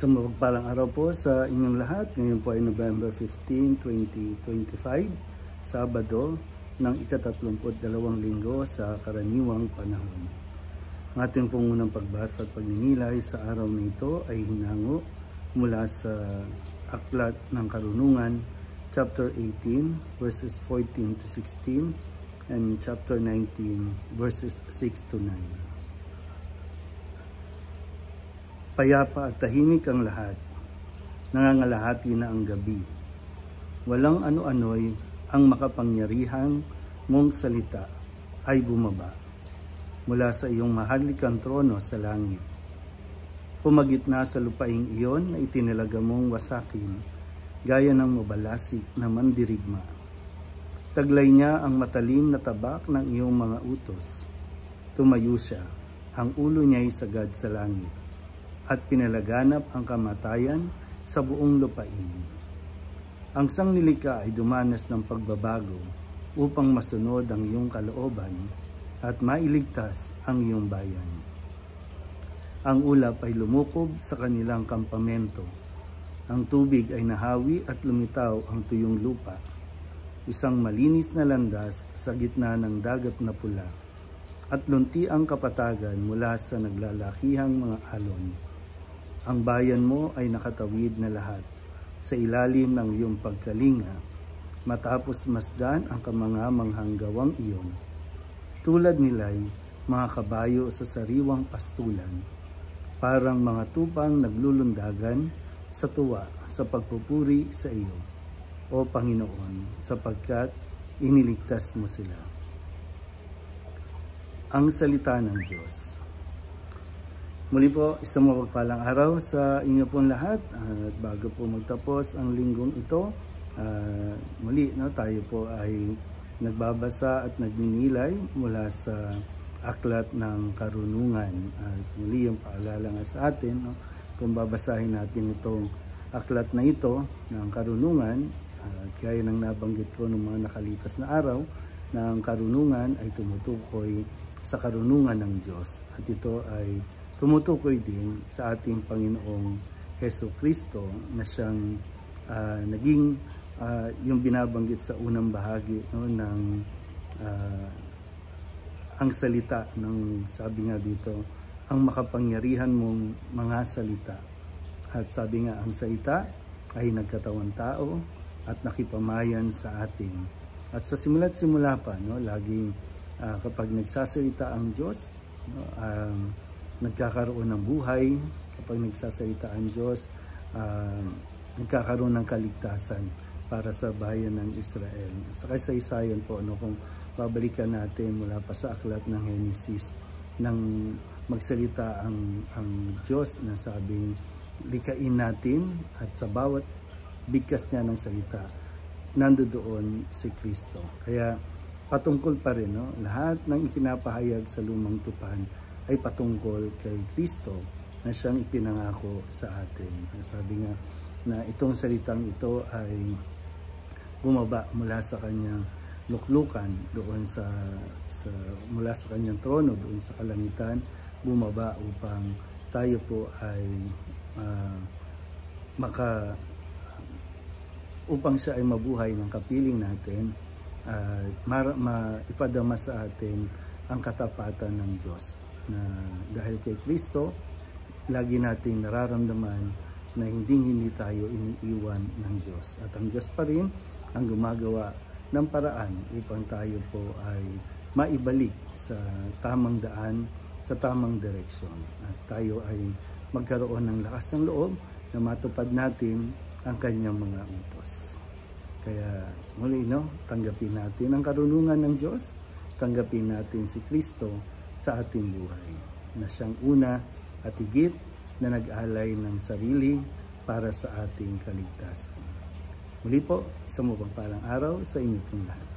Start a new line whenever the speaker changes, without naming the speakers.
Sa mapagpalang araw po sa inyong lahat. Ngayon po ay November 15, 2025, Sabado ng ika-32 linggo sa karaniwang panahon. Ang ating pong unang pagbasa at pagninilay sa araw na ito ay hinango mula sa Aklat ng Karunungan, chapter 18, verses 14 to 16, and chapter 19, verses 6 to 9. Payapa at tahimik ang lahat, nangangalahati na ang gabi. Walang ano-ano'y ang makapangyarihang mong salita ay bumaba mula sa iyong maharlikang trono sa langit. Pumagitna sa lupaing iyon na itinalaga mong wasakin, gaya ng mabalasik na mandirigma. Taglay niya ang matalim na tabak ng iyong mga utos. Tumayo siya, ang ulo niya'y sagad sa langit, at pinalaganap ang kamatayan sa buong lupain. Ang sanglilika ay dumanas ng pagbabago upang masunod ang iyong kalooban at mailigtas ang iyong bayan. Ang ulap ay lumukob sa kanilang kampamento. Ang tubig ay nahawi at lumitaw ang tuyong lupa. Isang malinis na landas sa gitna ng dagat na pula, at lunti ang kapatagan mula sa naglalakihang mga alon. Ang bayan mo ay nakatawid na lahat sa ilalim ng iyong pagkalinga, matapos masdan ang kamangamanghang gawang iyon. Tulad nila'y mga kabayo sa sariwang pastulan, parang mga tupang naglulundagan sa tuwa sa pagpupuri sa iyo, O Panginoon, sapagkat iniligtas mo sila. Ang salita ng Diyos. Muli po, isang mapagpalang araw sa inyo pong lahat. At bago po magtapos ang linggong ito, muli tayo po ay nagbabasa at nagninilay mula sa Aklat ng Karunungan. At muli yung paalala nga sa atin, kung babasahin natin itong aklat na ito ng Karunungan, gaya ng nabanggit ko ng mga nakalipas na araw, na ang karunungan ay tumutukoy sa karunungan ng Diyos. At ito ay tumutukoy din sa ating Panginoong Jesucristo na siyang naging yung binabanggit sa unang bahagi ng ang salita ng sabi nga dito, ang makapangyarihan mong mga salita. At sabi nga, ang salita ay nagkatawang tao at nakipamayan sa atin. At sa simula't simula pa, laging kapag nagsasalita ang Diyos, nagkakaroon ng buhay. Kapag nagsasalita ang Diyos, nagkakaroon ng kaligtasan para sa bayan ng Israel. Sa kasaysayan po, kung babalikan natin mula pa sa aklat ng Henesis, nang magsalita ang Diyos na sabing likain natin, at sa bawat bigkas niya ng salita, nandoon si Kristo. Kaya patungkol pa rin, lahat ng ipinapahayag sa lumang tupan ay patungkol kay Kristo na siyang ipinangako sa atin. Sabi nga na itong salitang ito ay bumaba mula sa kanyang luklukan doon mula sa kanyang trono doon sa kalangitan, bumaba upang tayo po ay upang siya ay mabuhay ng kapiling natin, ipadama sa atin ang katapatan ng Diyos. Na dahil kay Kristo, lagi nating nararamdaman na hindi tayo iniiwan ng Diyos. At ang Diyos pa rin ang gumagawa ng paraan upang tayo po ay maibalik sa tamang daan, sa tamang direksyon. At tayo ay magkaroon ng lakas ng loob na matupad natin ang kanyang mga utos. Kaya muli, tanggapin natin ang karunungan ng Diyos, tanggapin natin si Kristo sa ating buhay, na siyang una at higit na nag-alay ng sarili para sa ating kaligtasan. Muli po, isang mapagpalang araw sa inyo pong lahat.